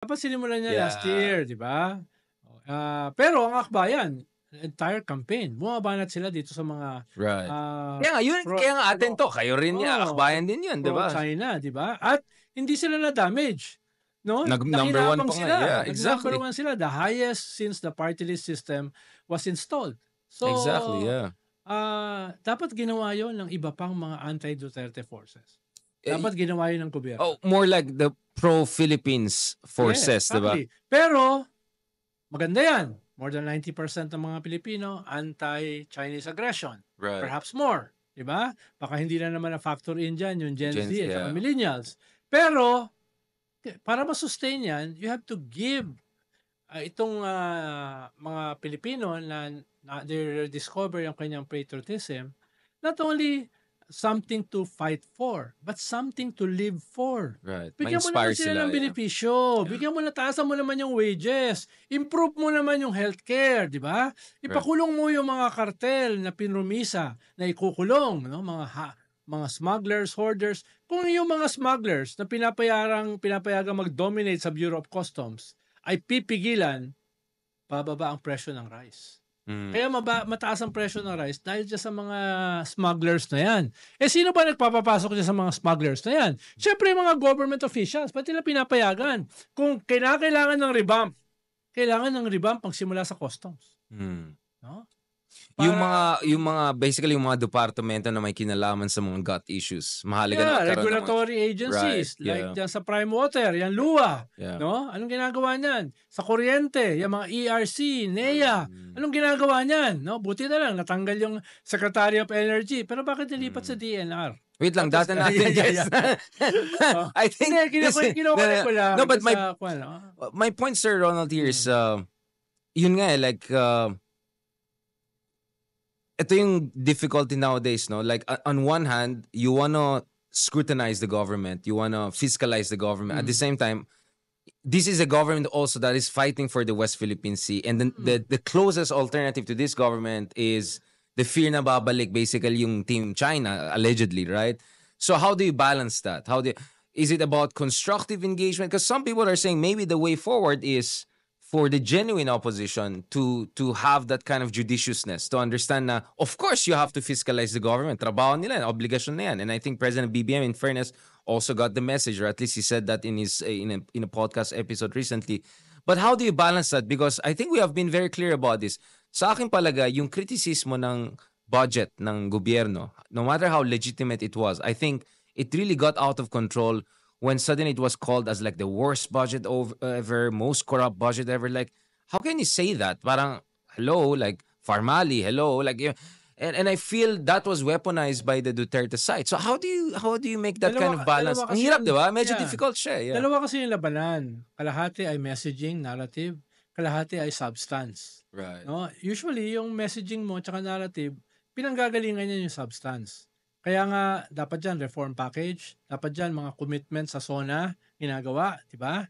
Dapat sinimulan niya last Yeah. year, di ba? Pero ang akbayan, entire campaign, bumabanat sila dito sa mga Right. Kaya nga atin to, kayo rin akbayan din yun, di ba? Pro-China, di ba? At hindi sila na-damage. No? Number one pa nga. Yeah, exactly. Number one sila, the highest since the party list system was installed. So, exactly, yeah. Dapat ginawa yun ng iba pang mga anti-Duterte forces. Dapat ginawa yun ng gobyerno. More like the pro-Philippines forces, yes, exactly. diba? Pero, maganda yan. More than 90% ng mga Pilipino anti-Chinese aggression. Right. Perhaps more. Diba? Baka hindi na naman na-factor in dyan yung Gen Z at millennials. Pero, para ma-sustain yan, you have to give itong mga Pilipino na they discover yung kanyang patriotism, not only something to fight for, but something to live for. Right. Bigyan mo naman sila ng benepisyo. Bigyan mo na, taasan mo naman yung wages. Improve mo naman yung healthcare, di ba? Ipakulong mo yung mga kartel na pinrumisa na ikukulong, no? Mga smugglers, hoarders. Kung yung mga smugglers na pinapayagang mag-dominate sa Bureau of Customs ay pipigilan, bababa ang presyo ng rice. Kaya mataas ang presyo ng rice dahil dyan sa mga smugglers na yan. Sino ba nagpapapasok dyan sa mga smugglers na yan? Siyempre yung mga government officials, pati nila pinapayagan. Kung kailangan ng revamp, pang simula sa customs. No? Yung mga basically yung mga departamento na may kinalaman sa mga gut issues. Mahalaga na regulatory agencies like dyan sa Prime Water, yan LUA, no? Anong ginagawa niyan? Sa kuryente, yung mga ERC, NEA, anong ginagawa niyan? No? Buti na lang natanggal yung Secretary of Energy, pero bakit nilipat sa DNR? Wait lang, data natin, guys. I think no, but my point, Sir Ronald, here is yun nga like ito yung difficulty nowadays, no? Like, on one hand, you wanna scrutinize the government, you wanna fiscalize the government. At the same time, this is a government also that is fighting for the West Philippine Sea. And then the closest alternative to this government is the fear na babalik, basically yung Team China, allegedly, right? So how do you balance that? Is it about constructive engagement? Because some people are saying maybe the way forward is for the genuine opposition to have that kind of judiciousness, to understand na, of course, you have to fiscalize the government. Trabaho nila, obligasyon na yan. And I think President BBM, in fairness, also got the message, or at least he said that in his in a podcast episode recently. But how do you balance that? Because I think we have been very clear about this. Sa akin palagay, yung kritisismo ng budget ng gobyerno, no matter how legitimate it was, I think it really got out of control when suddenly it was called as like the worst budget ever, most corrupt budget ever. Like, how can you say that? Parang, hello, like, Farmali, hello, like, and I feel that was weaponized by the Duterte side. So how do you make that kind of balance? Ang hirap, di ba? Medyo difficult siya. Yeah. Dalawa kasi yung labanan. Kalahati ay messaging, narrative. Kalahati ay substance. Right. No? Usually, yung messaging mo tsaka narrative, pinanggagalingan niya yung substance. Kaya nga, dapat dyan, reform package. Dapat dyan, mga commitment sa SONA, ginagawa, di ba?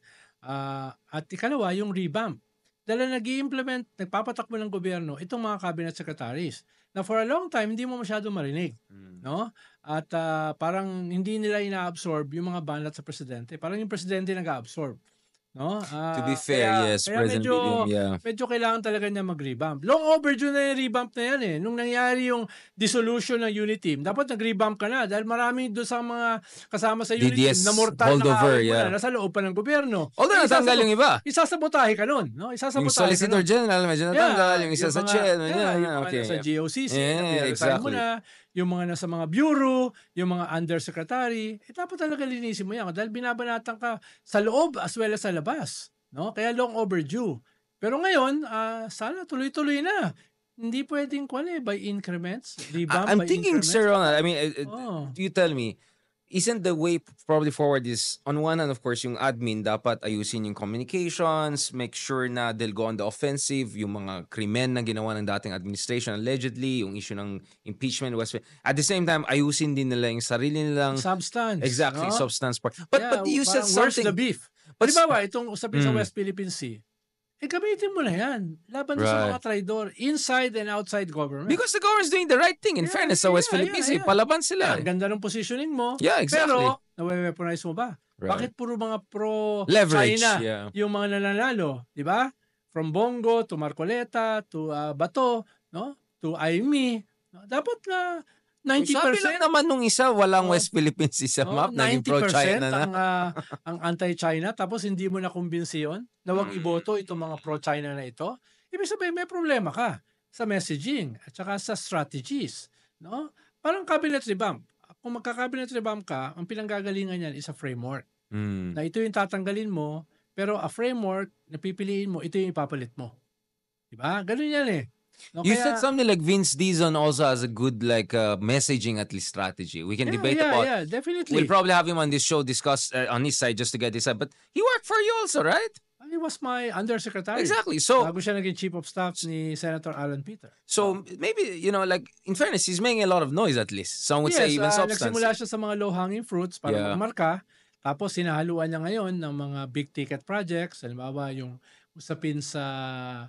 At ikalawa, yung revamp. Dahil nag-i-implement, nagpapatakbo ng gobyerno, itong mga cabinet secretaries, na for a long time, hindi mo masyado marinig. No? At parang hindi nila ina-absorb yung mga banat sa presidente. Parang yung presidente nag-absorb. No? To be fair, yes, President BBM, medyo kailangan talaga niya mag-revamp. Long overdue na yung revamp na yan eh. Nung nangyari yung dissolution ng unit team, dapat nag-revamp ka na dahil marami doon sa mga kasama sa unit team na mortal na kaaway mo na nasa loob pa ng gobyerno. Although natanggal yung iba. Isasabotahe ka nun. No? Yung Solicitor General, medyo natanggal. Yung isa sa Chen. Yung mga nasa GOCC, exactly. Mo na, yung mga nasa mga bureau, yung mga undersecretary, dapat talaga linisin mo yan dahil binabanatan ka sa loob as well as sa labas. No? Kaya long overdue. Pero ngayon, sana tuloy-tuloy na. Hindi pwedeng by increments. I'm thinking, Sir Ronald, I mean, you tell me, isn't the way probably forward is, on one hand, of course, yung admin dapat ayusin yung communications, make sure na they'll go on the offensive, yung mga krimen na ginawa ng dating administration, allegedly, yung issue ng impeachment. At the same time, ayusin din nila yung sarili nilang substance. Exactly, no? Substance part. But you said something. Where's the beef? Halimbawa, itong usapin sa West Philippine Sea, gamitin mo na yan. Laban sa mga traidor, inside and outside government. Because the government's doing the right thing. In fairness, sa West Philippines, palaban sila. Ganda ng positioning mo. Yeah, exactly. Pero, nawe-weaponize mo ba? Bakit puro mga Leverage, pro-China yeah. yung mga nananalo, di ba? From Bongo to Marcoleta to Bato, no? To Aimee. No? Dapat na Sabi lang 90%. naman nung isa, walang Oh, West Philippines sa map, naging 90% pro-China na. ang anti-China, tapos hindi mo na kumbinsi yun na wag iboto itong mga pro-China na ito. Ibig sabihin, may problema ka sa messaging at saka sa strategies. No? Parang cabinet revamp. Kung magka-cabinet revamp ka, ang pinanggagalingan niyan is a framework. Na ito yung tatanggalin mo, pero a framework na pipiliin mo, ito yung ipapalit mo. Diba? Ganun yan eh. No, You said something like Vince Dizon also has a good messaging at least strategy. We can debate about. Yeah, definitely. We'll probably have him on this show discuss on his side just to get his side. But he worked for you also, right? He was my undersecretary. Exactly. So bago siya naging chief of staff ni Senator Alan Peter. So maybe in fairness, he's making a lot of noise at least. Some would say even substance. Nagsimula siya sa mga low-hanging fruits para magmarka. Tapos sinahaluan niya ngayon ng mga big ticket projects. Halimbawa yung usapin sa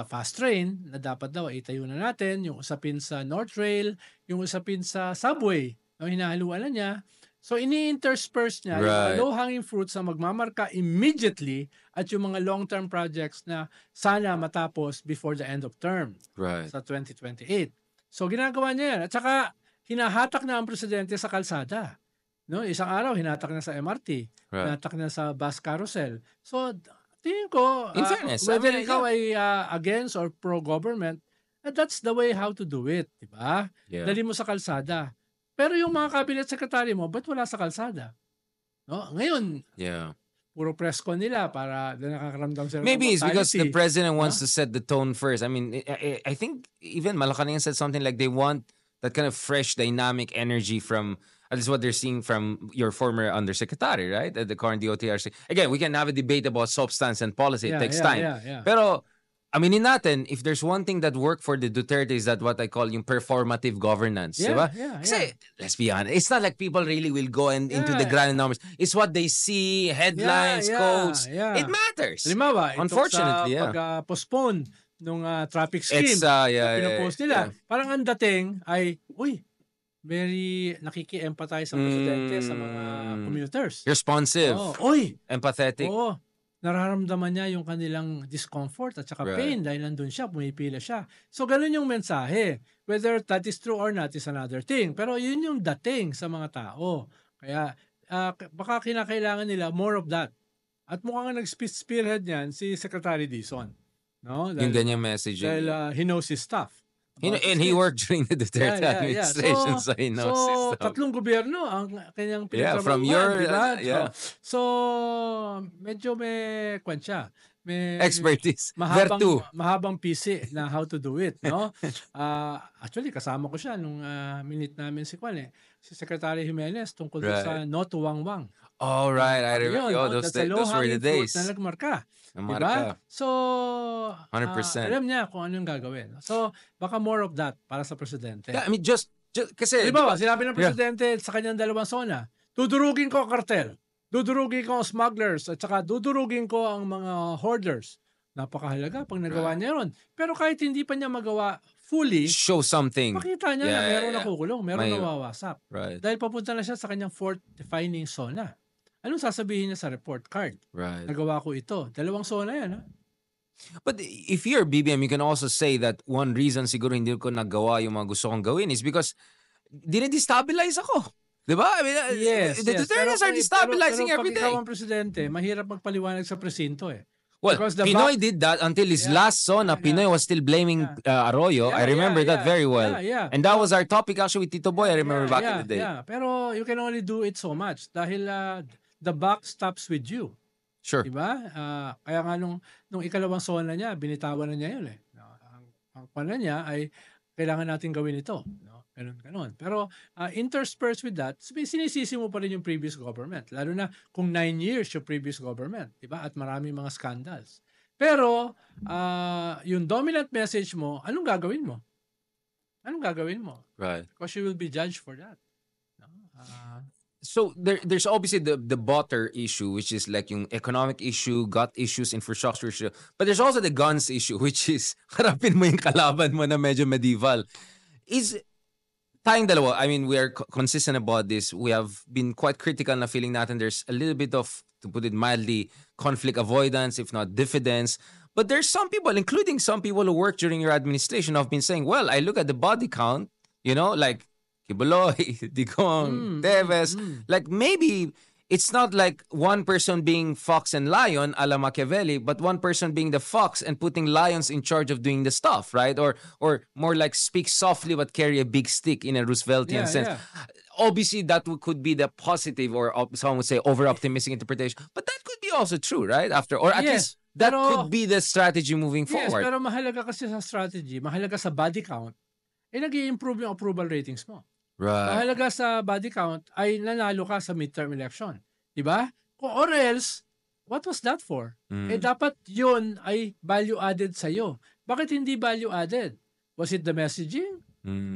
fast train na dapat daw itayo na natin, yung usapin sa North Rail, yung usapin sa subway, no, hinahaluan na niya. So ini-intersperse niya yung mga low-hanging fruits na magmamarka immediately at yung mga long-term projects na sana matapos before the end of term sa 2028. So ginagawa niya yan. At saka hinahatak na ang presidente sa kalsada. No, isang araw hinatak na sa MRT, hinatak na sa bus carousel. So tingin ko, in fairness, whether ikaw ay against or pro-government, that's the way how to do it, di ba? Yeah. Dali mo sa kalsada. Pero yung mga cabinet secretary mo, ba't wala sa kalsada? No? Ngayon, puro press con nila para nakakaramdam sila. Maybe it's because the president wants to set the tone first. I mean, I think even Malacanang said something like they want that kind of fresh, dynamic energy from, at least what they're seeing from your former undersecretary, right? At the current DOTRC. Again, we can have a debate about substance and policy. It takes time. Pero, aminin natin, if there's one thing that worked for the Duterte is that what I call yung performative governance. Diba? Kasi, let's be honest, it's not like people really will go into the grand numbers. It's what they see, headlines, quotes. It matters. Halimbawa, unfortunately, ito sa pag-postpone nung traffic scheme, pinopost nila. Parang ang dating ay, very nakiki-empathize ang presidente sa mga commuters. Responsive. Empathetic. Nararamdaman niya yung kanilang discomfort at saka pain dahil nandun siya, pumipila siya. So, ganun yung mensahe. Whether that is true or not is another thing. Pero yun yung dating sa mga tao. Kaya, baka kinakailangan nila more of that. At mukhang nag-spearhead niyan si Secretary Dizon. No? Dahil, yung ganyang message. Dahil he knows his stuff. And he worked during the Duterte administration, so he knows his stuff. Tatlong gobyerno ang kanyang pinagtrabahuan. From your, diba? So, medyo may kwensya. May expertise. Mahabang PC na how to do it, no? Actually, kasama ko siya nung minute namin si Secretary Jimenez tungkol sa No to Wangwang. Oh, right. I remember. Those were the days. Na nagmarka. Diba? So, 100%. Alam niya kung ano yung gagawin. So, baka more of that para sa presidente. Yeah, I mean, just kasi... Diba, sinabi ng presidente sa kanyang dalawang zona, dudurugin ko ang kartel, dudurugin ko ang smugglers, at saka dudurugin ko ang mga hoarders. Napakahalaga pag nagawa niya yun. Pero kahit hindi pa niya magawa fully, show something. Makita niya na meron nakukulong, meron nawawasak. Right. Dahil papunta na siya sa kanyang fourth defining zona. Anong sasabihin niya sa report card? Right. Nagawa ko ito. Dalawang zona yan, ha? But if you're BBM, you can also say that one reason siguro hindi ko nagawa yung mga gusto kong gawin is because dinidestabilize ako. Diba? I mean, yes. The Dutertes are destabilizing every day. Pero pag ikaw ang presidente, mahirap magpaliwanag sa presinto eh. Well, Pinoy did that until his last zona. Pinoy was still blaming Arroyo. I remember that very well. And that was our topic actually with Tito Boy. I remember back in the day. Pero you can only do it so much dahil the buck stops with you. Sure. Diba? Kaya nga nung ikalawang zona niya, binitawan na niya yun eh. Ang pala niya ay kailangan natin gawin ito. No? Ganon. Pero interspersed with that, sinisisi mo pa rin yung previous government. Lalo na kung 9 years yung previous government. Diba? At marami mga scandals. Pero yung dominant message mo, anong gagawin mo? Right. Because you will be judged for that. No? So there's obviously the butter issue, which is like yung economic issue, gut issues, infrastructure issue. But there's also the guns issue, which is harapin mo yung kalaban mo na medyo medieval. tayong dalawa, I mean, we are consistent about this. We have been quite critical na feeling natin there's a little bit of, to put it mildly, conflict avoidance, if not diffidence. But there's some people, including some people who work during your administration, have been saying, well, I look at the body count, like Kibuloy, Digong, Teves, like maybe it's not like one person being fox and lion a la Machiavelli, but one person being the fox and putting lions in charge of doing the stuff, right? Or more like speak softly but carry a big stick in a Rooseveltian sense. Yeah. Obviously, that could be the positive or someone would say over-optimistic interpretation. But that could be also true, right? Or at least that could be the strategy moving forward. Yes, pero mahalaga kasi sa strategy, mahalaga sa body count, nag-i-improve yung approval ratings mo. Right. Mahalaga sa body count ay nanalo ka sa midterm election. Diba? Or else, what was that for? Dapat yun ay value added sa'yo. Bakit hindi value added? Was it the messaging?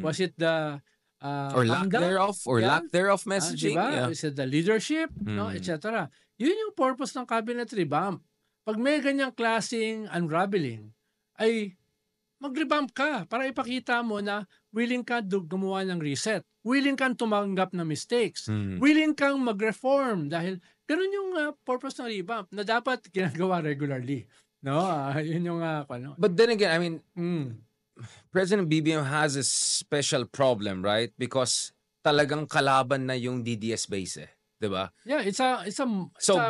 Was it the or lack thereof? Or lack thereof messaging? Diba? Yeah. Is it the leadership? No, etc. Yun yung purpose ng cabinet revamp. Pag may ganyang klaseng unraveling, ay mag-revamp ka para ipakita mo na willing ka gumawa ng reset. Willing kang tumanggap ng mistakes. Willing kang mag-reform dahil ganun yung purpose ng revamp na dapat ginagawa regularly. No? Yun yung ano. But then again, I mean, President BBM has a special problem, right? Because talagang kalaban na yung DDS base eh. Diba? Yeah, it's a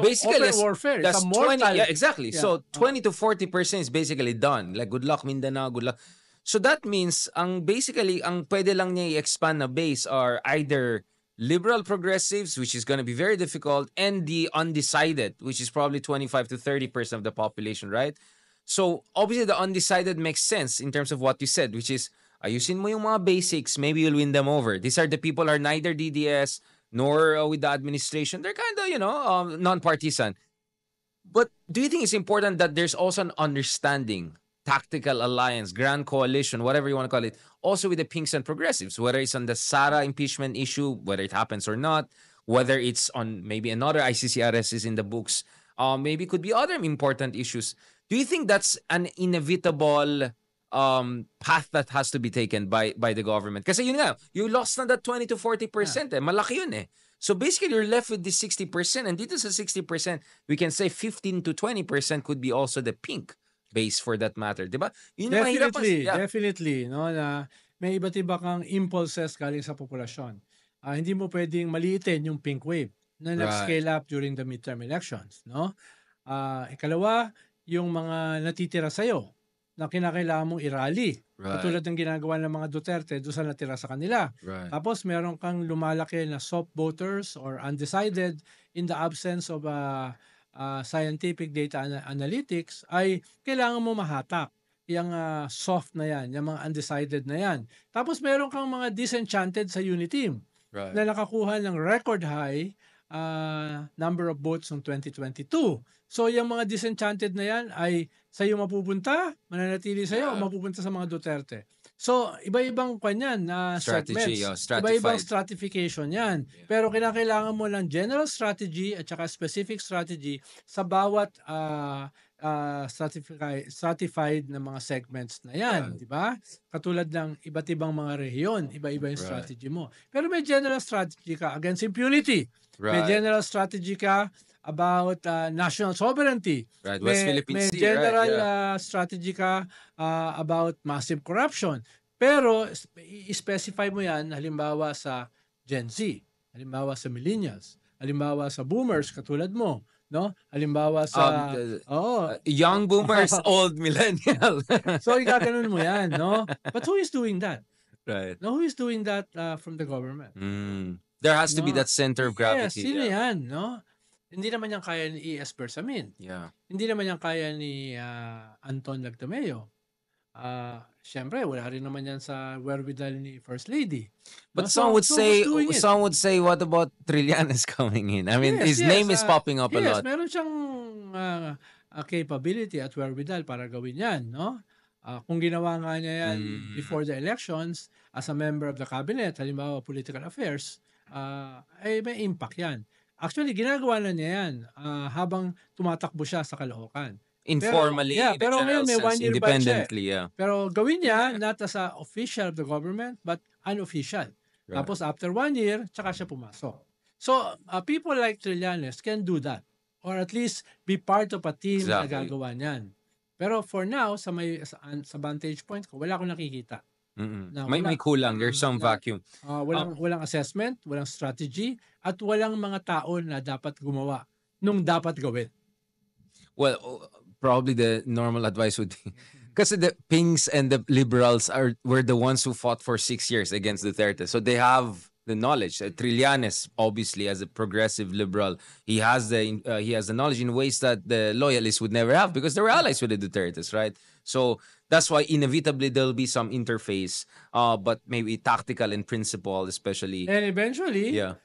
basically open warfare. That's It's a mortal. 20, yeah, exactly. Yeah. So 20 to 40% is basically done. Like good luck Mindanao, good luck. So that means ang pwede lang niya i-expand na base are either liberal progressives, which is going to be very difficult, and the undecided, which is probably 25 to 30% of the population, right? So obviously the undecided makes sense in terms of what you said, which is ayusin mo yung mga basics, maybe you'll win them over. These are the people who are neither DDS nor with the administration. They're kind of, non-partisan. But do you think it's important that there's also an understanding, tactical alliance, grand coalition, whatever you want to call it, also with the pinks and progressives, whether it's on the Sara impeachment issue, whether it happens or not, whether it's on maybe another ICC arrest is in the books, maybe could be other important issues. Do you think that's an inevitable path that has to be taken by the government? Kasi yun nga, you lost na that 20 to 40%. Malaki yun eh. So basically, you're left with this 60%. And dito sa 60%, we can say 15 to 20% could be also the pink base for that matter. Diba? Yun yung Definitely, yeah. definitely. No, na may iba't iba kang impulses galing sa populasyon. Hindi mo pwedeng maliitin yung pink wave na nag-scale up during the midterm elections. No? Ikalawa, yung mga natitira sa'yo na kinakailangan mong i-rally. Katulad ng ginagawa ng mga Duterte doon sa natira sa kanila. Tapos meron kang lumalaki na soft voters or undecided in the absence of scientific data analytics, ay kailangan mo mahatak yung soft na yan, yung mga undecided na yan. Tapos meron kang mga disenchanted sa unity team na nakakuha ng record high number of votes ng 2022. So, yung mga disenchanted na yan ay sa'yo mapupunta, mananatili sa'yo, o mapupunta sa mga Duterte. So, iba-ibang kanyan na strategy, segments. Iba-ibang stratification yan. Pero kailangan mo ng general strategy at saka specific strategy sa bawat stratified na mga segments na yan. Di ba? Katulad ng iba't ibang mga rehiyon, iba-iba yung strategy mo. Pero may general strategy ka against impunity. May general strategy ka about national sovereignty. West Philippine Sea. May general strategy ka about massive corruption. Pero i-specify mo yan halimbawa sa Gen Z, halimbawa sa millennials, halimbawa sa boomers katulad mo, no? Halimbawa sa young boomers, old millennial. So igaganon mo yan, no? But who is doing that? Right. No, who is doing that from the government? There has to be that center of gravity. Yes, sino yan, no? Hindi naman yan kaya ni E.S. Bersamin. Hindi naman yan kaya ni Anton Lagdameo. Siyempre, wala rin naman yan sa wherewithal ni First Lady. But some would say, what about Trillanes coming in? I mean, his name is popping up a lot. Yes, meron siyang capability at wherewithal para gawin yan, no? Kung ginawa nga niya yan before the elections as a member of the cabinet, halimbawa political affairs, ay may impact yan. Actually, ginagawa na niya yan habang tumatakbo siya sa Caloocan. Informally, pero ngayon may 1 year independently, Pero gawin niya not as a official of the government but unofficial. Right. Tapos after 1 year, tsaka siya pumasok. So, people like Trillanes can do that. Or at least be part of a team na Exactly. gagawa niyan. Pero for now, sa vantage point ko, wala akong nakikita. Na May kulang. There's some vacuum. Walang assessment, walang strategy, at walang mga tao na dapat gumawa nung dapat gawin. Well, probably the normal advice would be because the Pinks and the liberals were the ones who fought for 6 years against Duterte. So they have the knowledge. Trillanes, obviously, as a progressive liberal, he has the knowledge in ways that the loyalists would never have because they were allies with the Dutertes, right? So that's why inevitably there'll be some interface, but maybe tactical in principle, especially. And eventually, Yeah.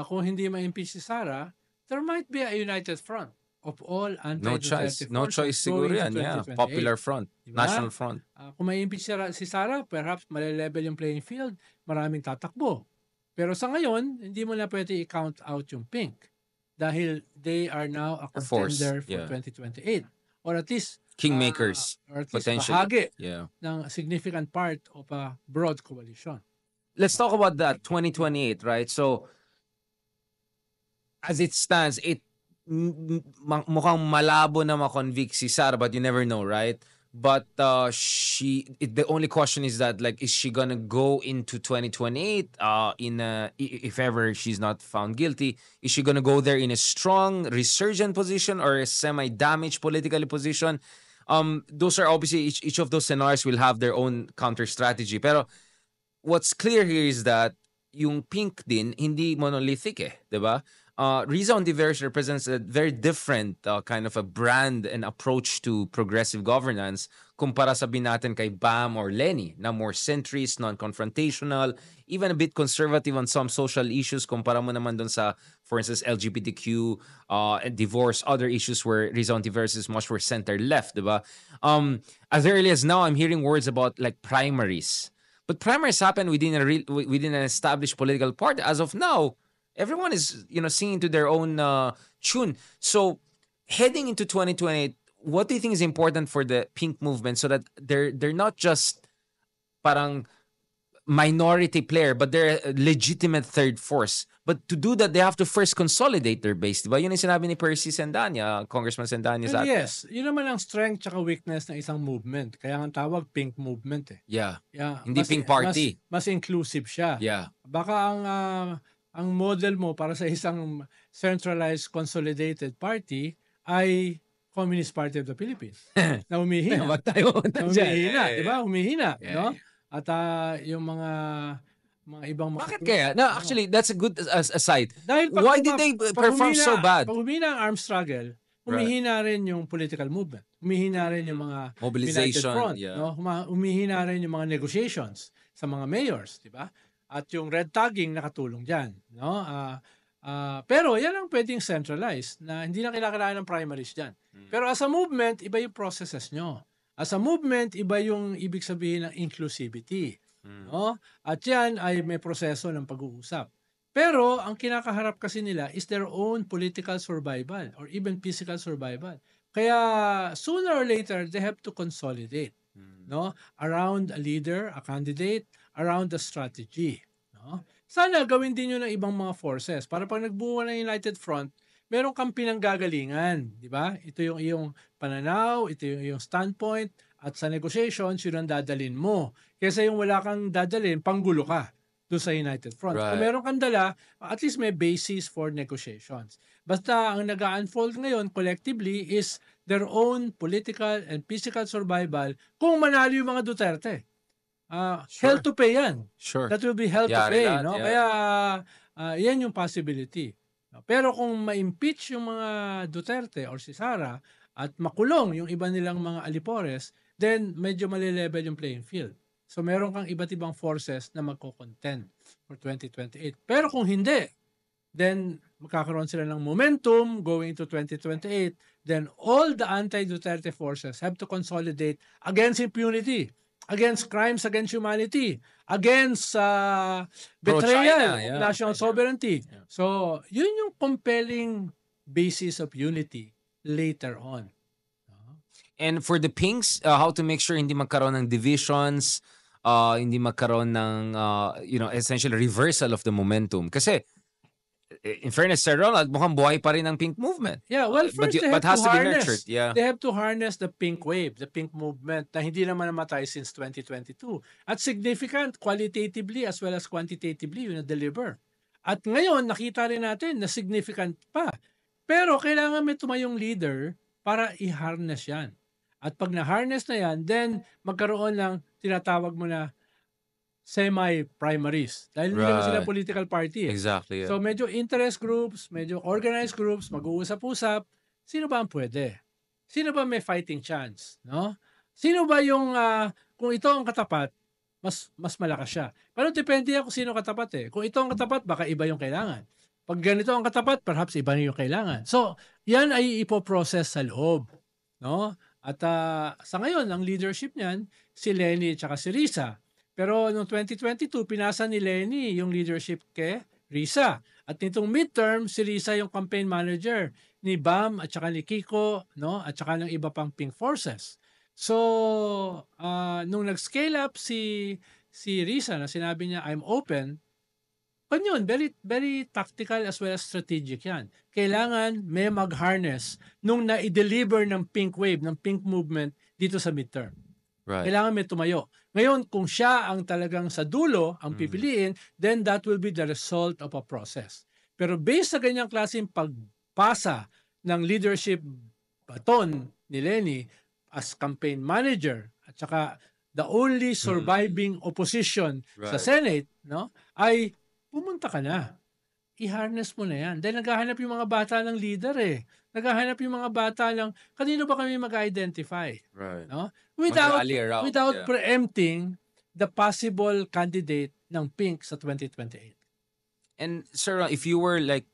Kung hindi ma-impeach si Sara, there might be a united front of all No choice. anti-Duterte No forces choice siguro going to yan. Yeah. 2028. Popular front. Diba? National front. Kung ma-impeach si Sara, perhaps malelevel yung playing field, maraming tatakbo. Pero sa ngayon, hindi mo na pwede i-count out yung Pink dahil they are now a contender for 2028. Or at least Kingmakers. or at least potentially. bahagi Yeah. ng significant part of a broad coalition. Let's talk about that 2028, right? So as it stands, mukhang malabo na ma-convict si Sara, but you never know, right? But the only question is that, like, is she gonna go into 2028 if ever she's not found guilty? Is she gonna go there in a strong resurgent position or a semi-damaged politically position? Those are obviously each of those scenarios will have their own counter strategy. Pero what's clear here is that yung Pink din hindi monolithic eh, 'di ba? Riza Ontiveros represents a very different kind of a brand and approach to progressive governance kumpara sabihin natin kay Bam or Lenny na more centrist, non-confrontational, even a bit conservative on some social issues kumpara mo naman dun sa, for instance, LGBTQ, and divorce, other issues where Riza Ontiveros is much more center-left, diba? As early as now, I'm hearing words about like primaries. But primaries happen within an established political party. As of now, everyone is, singing to their own tune. So, heading into 2028, what do you think is important for the Pink movement so that they're not just parang minority player, but they're a legitimate third force? But to do that, they have to first consolidate their base. Diba? Yun yung sinabi ni Percy Sendanya, Congressman Sendanya. And yes, yun naman ang strength tsaka weakness ng isang movement. Kaya ang tawag Pink movement eh. Yeah. Hindi Pink party. Mas inclusive siya. Yeah. Baka ang model mo para sa isang centralized consolidated party ay Communist Party of the Philippines na humihina. Diba? Humihina, Yeah. no? At yung mga ibang Bakit kaya? No, actually, that's a good aside. Dahil Why did they perform so bad? Pag humina ang armed struggle, humihina rin yung political movement. Humihina rin yung mga mobilization, United Front, yeah. no? Humihina rin yung mga negotiations sa mga mayors, di ba? At yung red tagging nakatulong diyan, no? Pero yan ang pwedeng centralized na hindi na kailangan ng primaries diyan. Pero as a movement, iba yung processes nyo. As a movement, iba yung ibig sabihin ng inclusivity. No? At yan ay may proseso ng pag-uusap. Pero ang kinakaharap kasi nila is their own political survival or even physical survival. Kaya sooner or later, they have to consolidate, no? Around a leader, a candidate, around the strategy. No? Sana gawin din yun ng ibang mga forces para pag nagbuo ng United Front, meron kang pinanggagalingan, di ba? Ito yung iyong pananaw, ito yung iyong standpoint, at sa negotiations, yun ang dadalin mo. Kesa yung wala kang dadalin, panggulo ka doon sa United Front. Right. Kung meron kang dala, at least may basis for negotiations. Basta ang nag-unfold ngayon collectively is their own political and physical survival kung manalo yung mga Duterte. Hell to pay yan. Sure. That will be hell to pay. That, No? yeah. Kaya yan yung possibility. Pero kung ma-impeach yung mga Duterte or si Sara at makulong yung iba nilang mga alipores, then medyo malilevel yung playing field. So meron kang iba't ibang forces na magko-contend for 2028. Pero kung hindi, then magkakaroon sila ng momentum going to 2028. Then all the anti-Duterte forces have to consolidate against impunity, against crimes against humanity, against betrayal of national sovereignty. Yeah. So, yun yung compelling basis of unity later on. And for the Pinks, how to make sure hindi magkaroon ng divisions, hindi magkaroon ng essentially reversal of the momentum. Kasi in fairness, Sir Ronald, mukhang buhay pa rin ang pink movement. Yeah, well, But first they have has to to be harness. nurtured. Yeah. They have to harness the pink wave, the pink movement na hindi naman namatay since 2022. At significant qualitatively as well as quantitatively yun na-deliver. At ngayon, nakita rin natin na significant pa. Pero kailangan may tumayong leader para i-harness yan. At pag na-harness na yan, then magkaroon ng tinatawag mo na semi-primaries. Dahil hindi naman sila political party. Exactly. Yeah. So medyo interest groups, medyo organized groups, mag-uusap-usap. Sino ba ang pwede? Sino ba may fighting chance? No? Sino ba yung, kung ito ang katapat, mas malakas siya. Pero depende yan kung sino katapat eh. Kung ito ang katapat, baka iba yung kailangan. Pag ganito ang katapat, perhaps iba yung kailangan. So, yan ay ipoprocess sa loob. No? At sa ngayon, ang leadership niyan, si Leni at si Risa. Pero noong 2022, pinasa ni Leni yung leadership kay Risa. At nitong midterm, si Risa yung campaign manager ni Bam at saka ni Kiko, no? At saka ng iba pang pink forces. So, nung nag-scale up si Risa na sinabi niya, I'm open, yun, very, very tactical as well as strategic yan. Kailangan may mag-harness nung na-deliver ng pink wave, ng pink movement dito sa midterm. Right. Kailangan may tumayo. Ngayon, kung siya ang talagang sa dulo, ang pipiliin, then that will be the result of a process. Pero based sa ganyang klaseng pagpasa ng leadership baton ni Leni as campaign manager at saka the only surviving opposition sa Senate, no, ay pumunta ka na. I-harness mo na yan. Dahil naghahanap yung mga bata ng leader eh. Naghahanap yung mga bata ng kanino ba kami mag-identify. Right. No? Without preempting the possible candidate ng Pink sa 2028. And sir, if you were like,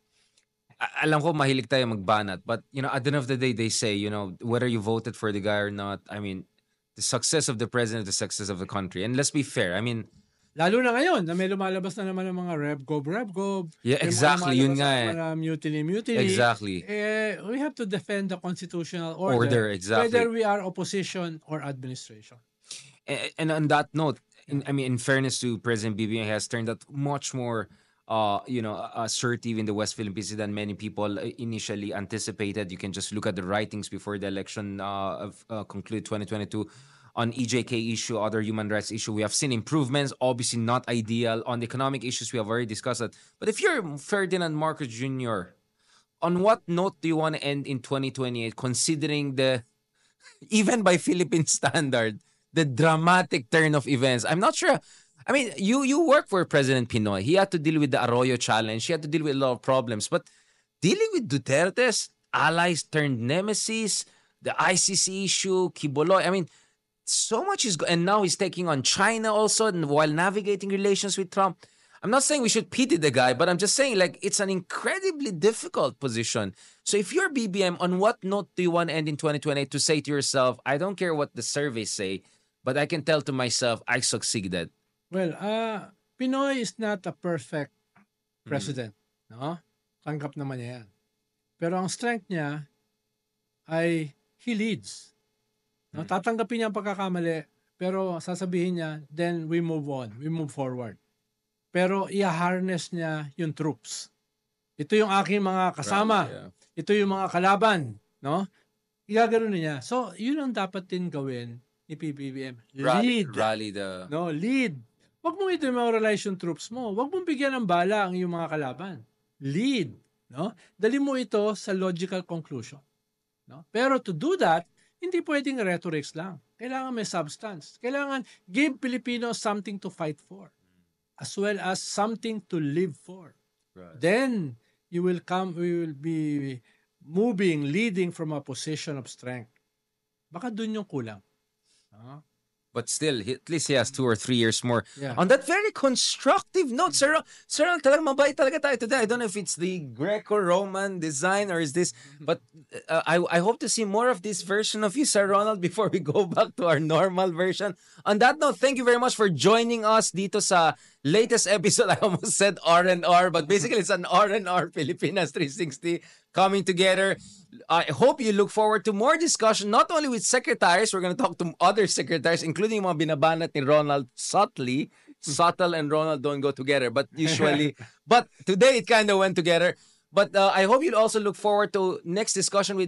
alam ko mahilig tayo magbanat, but at the end of the day, they say, whether you voted for the guy or not, I mean, the success of the president, the success of the country. And let's be fair, I mean, lalo na ngayon na may lumalabas na naman ng mga Revgov. Yeah, exactly. Yun nga eh. Mutiny. Exactly. We have to defend the constitutional order. Exactly. Whether we are opposition or administration. And on that note, in fairness to President BBM, he has turned out much more, assertive in the West Philippines than many people initially anticipated. You can just look at the writings before the election concluded 2022. On EJK issue, other human rights issue, we have seen improvements, obviously not ideal. On the economic issues, we have already discussed that. But if you're Ferdinand Marcos Jr., on what note do you want to end in 2028, considering even by Philippine standard, the dramatic turn of events? I'm not sure. I mean, you work for President Pinoy. He had to deal with the Arroyo challenge. He had to deal with a lot of problems. But dealing with Duterte's allies turned nemesis, the ICC issue, Kiboloy, I mean, so much and now he's taking on China also, and while navigating relations with Trump. I'm not saying we should pity the guy, but I'm just saying it's an incredibly difficult position. So if you're BBM, on what note do you want to end in 2028 to say to yourself, I don't care what the surveys say, but I can tell to myself, I succeeded? Well, Pinoy is not a perfect president. No? Tanggap naman niya yan. Pero ang strength niya ay he leads. No, tatanggapin niya ang pagkakamali, pero sasabihin niya, then we move on, we move forward. Pero i-harness niya yung troops. Ito yung aking mga kasama. Right, yeah. Ito yung mga kalaban. No? Igagano niya. So, yun ang dapat din gawin ni PBBM. Lead. Lead. Huwag mong i-demoralize yung troops mo. Huwag mong bigyan ng bala ang iyong mga kalaban. Lead. No? Dali mo ito sa logical conclusion. No? Pero to do that, hindi pwedeng rhetorics lang. Kailangan may substance. Kailangan give Filipinos something to fight for, as well as something to live for. Right. Then, we will be leading from a position of strength. Baka dun yung kulang. But still, at least he has 2 or 3 years more. Yeah. On that very constructive note, Sir, talagang mabait talaga tayo today. I don't know if it's the Greco-Roman design or is this, but I hope to see more of this version of you, Sir Ronald, before we go back to our normal version. On that note, thank you very much for joining us dito sa latest episode, I almost said R&R, but basically it's an R&R Pilipinas 360 coming together. I hope you look forward to more discussion, not only with secretaries, we're going to talk to other secretaries, including mga binabanat ni Ronald subtly. Subtle and Ronald don't go together, but usually, but today it kind of went together. But I hope you'll also look forward to next discussion with